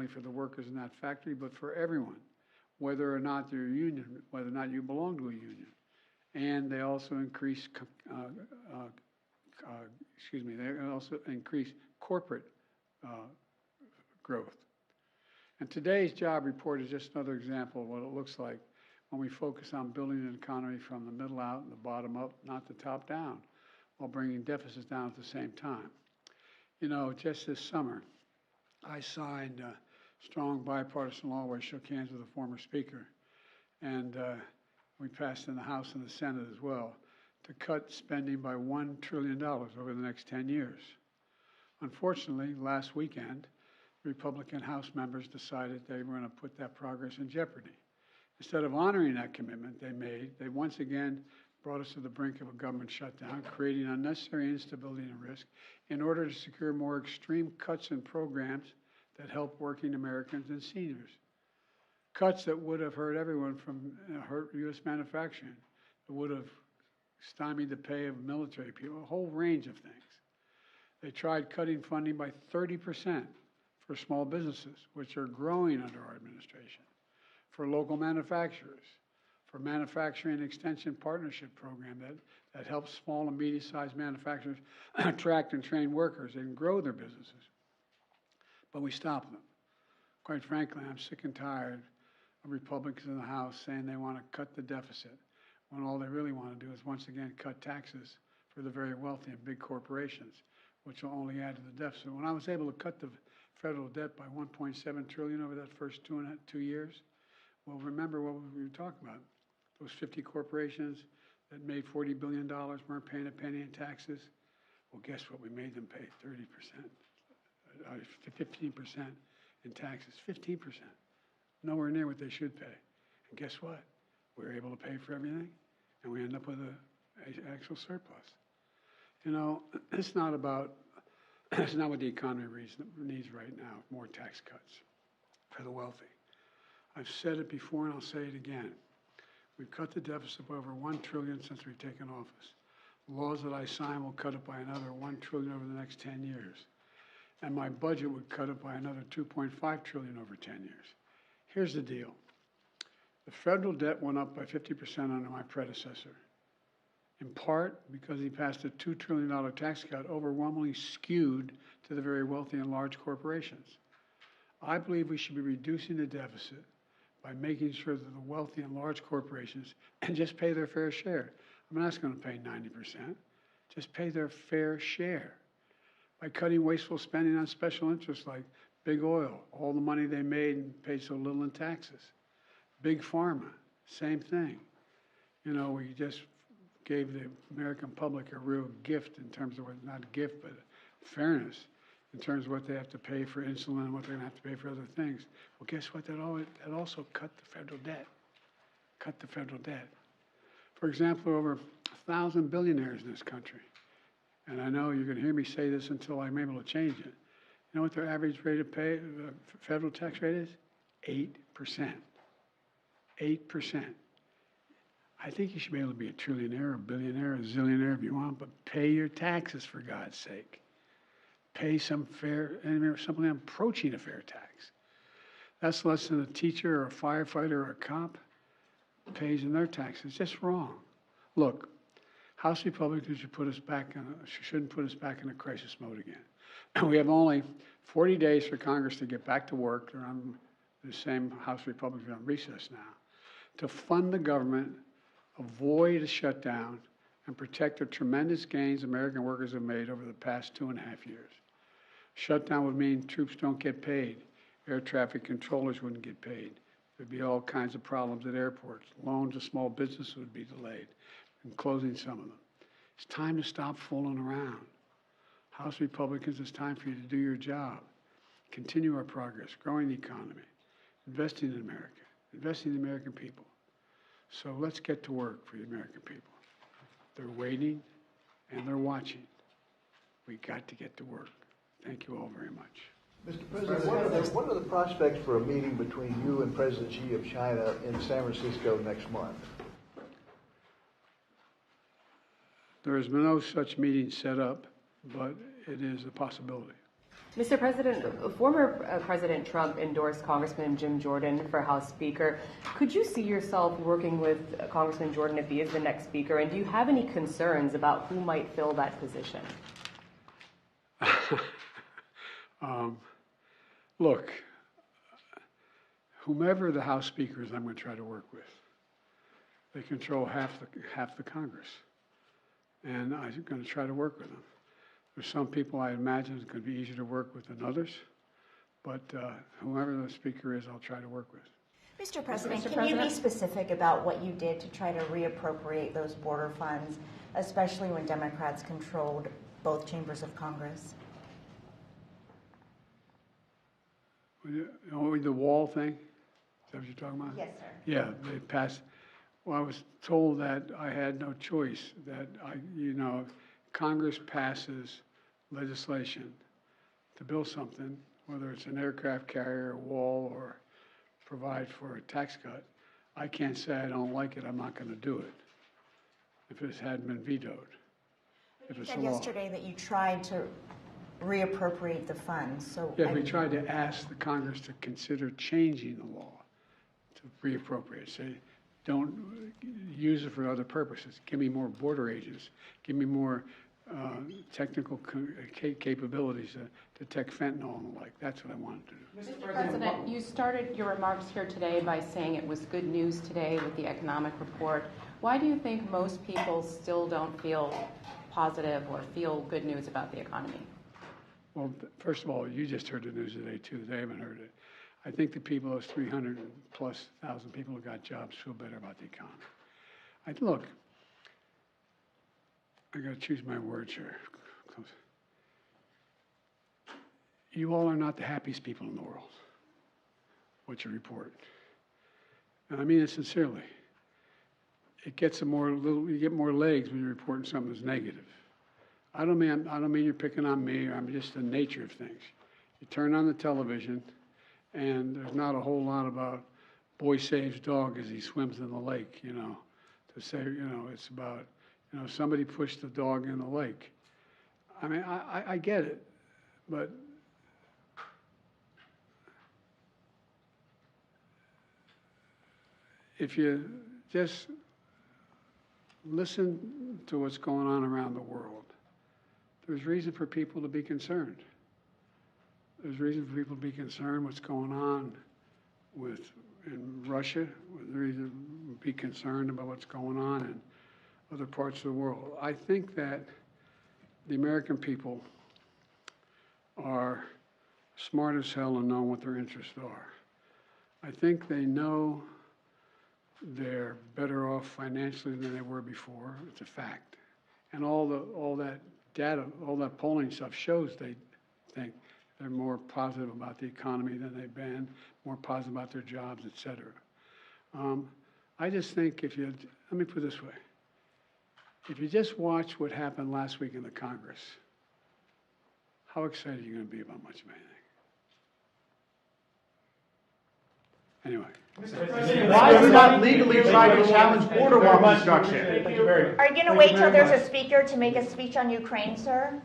only for the workers in that factory, but for everyone, whether or not they're a union, whether or not you belong to a union. And they also increase, they also increase corporate growth. And today's job report is just another example of what it looks like when we focus on building an economy from the middle out and the bottom up, not the top down, while bringing deficits down at the same time. You know, just this summer, I signed a strong bipartisan law where I shook hands with a former speaker, and we passed in the House and the Senate as well, to cut spending by $1 trillion over the next 10 years. Unfortunately, last weekend, Republican House members decided they were going to put that progress in jeopardy. Instead of honoring that commitment they made, they once again brought us to the brink of a government shutdown, creating unnecessary instability and risk in order to secure more extreme cuts in programs that help working Americans and seniors. Cuts that would have hurt everyone from hurt U.S. manufacturing, that would have stymied the pay of military people, a whole range of things. They tried cutting funding by 30% for small businesses, which are growing under our administration, for local manufacturers, for manufacturing extension partnership program that helps small and medium-sized manufacturers attract and train workers and grow their businesses. But we stopped them. Quite frankly, I'm sick and tired of Republicans in the House saying they want to cut the deficit when all they really want to do is once again cut taxes for the very wealthy and big corporations, which will only add to the deficit. When I was able to cut the federal debt by $1.7 trillion over that first 2 years, well, remember what we were talking about. Those 50 corporations that made $40 billion weren't paying a penny in taxes. Well, guess what? We made them pay 30%, 15% in taxes, 15%. Nowhere near what they should pay. And guess what? We were able to pay for everything, and we end up with an actual surplus. You know, it's not what the economy needs right now, more tax cuts for the wealthy. I've said it before and I'll say it again. We've cut the deficit by over $1 trillion since we've taken office. Laws that I sign will cut it by another $1 trillion over the next 10 years. And my budget would cut it by another $2.5 trillion over 10 years. Here's the deal. The federal debt went up by 50% under my predecessor, in part because he passed a $2 trillion tax cut overwhelmingly skewed to the very wealthy and large corporations. I believe we should be reducing the deficit by making sure that the wealthy and large corporations just pay their fair share. I'm not going to pay 90%. Just pay their fair share. By cutting wasteful spending on special interests like big oil, all the money they made and paid so little in taxes. Big pharma, same thing. You know, we just gave the American public a real gift in terms of, not a gift, but fairness in terms of what they have to pay for insulin and what they're going to have to pay for other things. Well, guess what? That also cut the federal debt. Cut the federal debt. For example, over 1,000 billionaires in this country. And I know you're going to hear me say this until I'm able to change it. You know what their average rate of pay, federal tax rate is? 8%. 8%. I think you should be able to be a trillionaire, a billionaire, a zillionaire if you want, but pay your taxes for God's sake. Pay some fair, something approaching a fair tax. That's less than a teacher or a firefighter or a cop pays in their taxes. It's just wrong. Look, House Republicans shouldn't put us back in a crisis mode again. We have only 40 days for Congress to get back to work. They're on the same House Republicans on recess now, to fund the government, avoid a shutdown, and protect the tremendous gains American workers have made over the past 2.5 years. Shutdown would mean troops don't get paid. Air traffic controllers wouldn't get paid. There'd be all kinds of problems at airports. Loans to small businesses would be delayed, and closing some of them. It's time to stop fooling around. House Republicans, it's time for you to do your job. Continue our progress, growing the economy, investing in America, investing in the American people. So let's get to work for the American people. They're waiting and they're watching. We got to get to work. Thank you all very much. Mr. President, what are the prospects for a meeting between you and President Xi of China in San Francisco next month? There has been no such meeting set up, but it is a possibility. Mr. President, former President Trump endorsed Congressman Jim Jordan for House Speaker. Could you see yourself working with Congressman Jordan if he is the next Speaker? And do you have any concerns about who might fill that position? Look, whomever the House Speaker is, I'm going to try to work with. They control half the Congress, and I'm going to try to work with them. There's some people I imagine it's going to be easier to work with than others, but whoever the Speaker is, I'll try to work with. Mr. President, can you be specific about what you did to try to reappropriate those border funds, especially when Democrats controlled both chambers of Congress? The wall thing? Is that what you're talking about? Yes, sir. Yeah, they passed. Well, I was told that I had no choice, that Congress passes legislation to build something, whether it's an aircraft carrier, a wall, or provide for a tax cut. I can't say I don't like it, I'm not going to do it if it hadn't been vetoed. You said yesterday that you tried to reappropriate the funds. So yeah, we tried to ask the Congress to consider changing the law to reappropriate. Say, don't use it for other purposes. Give me more border agents. Give me more technical capabilities to detect fentanyl and the like. That's what I wanted to do. Mr. President, you started your remarks here today by saying it was good news today with the economic report. Why do you think most people still don't feel positive or feel good news about the economy? Well, first of all, you just heard the news today, too. They haven't heard it. I think the people, those 300+ thousand people who got jobs, feel better about the economy. Look, I got to choose my words here. You all are not the happiest people in the world, what you report. And I mean it sincerely. It gets you get more legs when you're reporting something that's negative. I don't mean you're picking on me, or I'm just the nature of things. You turn on the television, and there's not a whole lot about boy saves dog as he swims in the lake, to say, it's about, somebody pushed the dog in the lake. I mean, I get it, but if you just listen to what's going on around the world, there's reason for people to be concerned. There's reason for people to be concerned what's going on in Russia. There's reason to be concerned about what's going on in other parts of the world. I think that the American people are smart as hell and know what their interests are. I think they know they're better off financially than they were before. It's a fact. And all that data, all that polling stuff shows they think they're more positive about the economy than they've been, more positive about their jobs, et cetera. I just think let me put it this way. If you just watch what happened last week in the Congress, how excited are you going to be about much of anything? Anyway. Why is it not legally trying to challenge border wall construction? Are you going to wait till there's a speaker to make a speech on Ukraine, sir?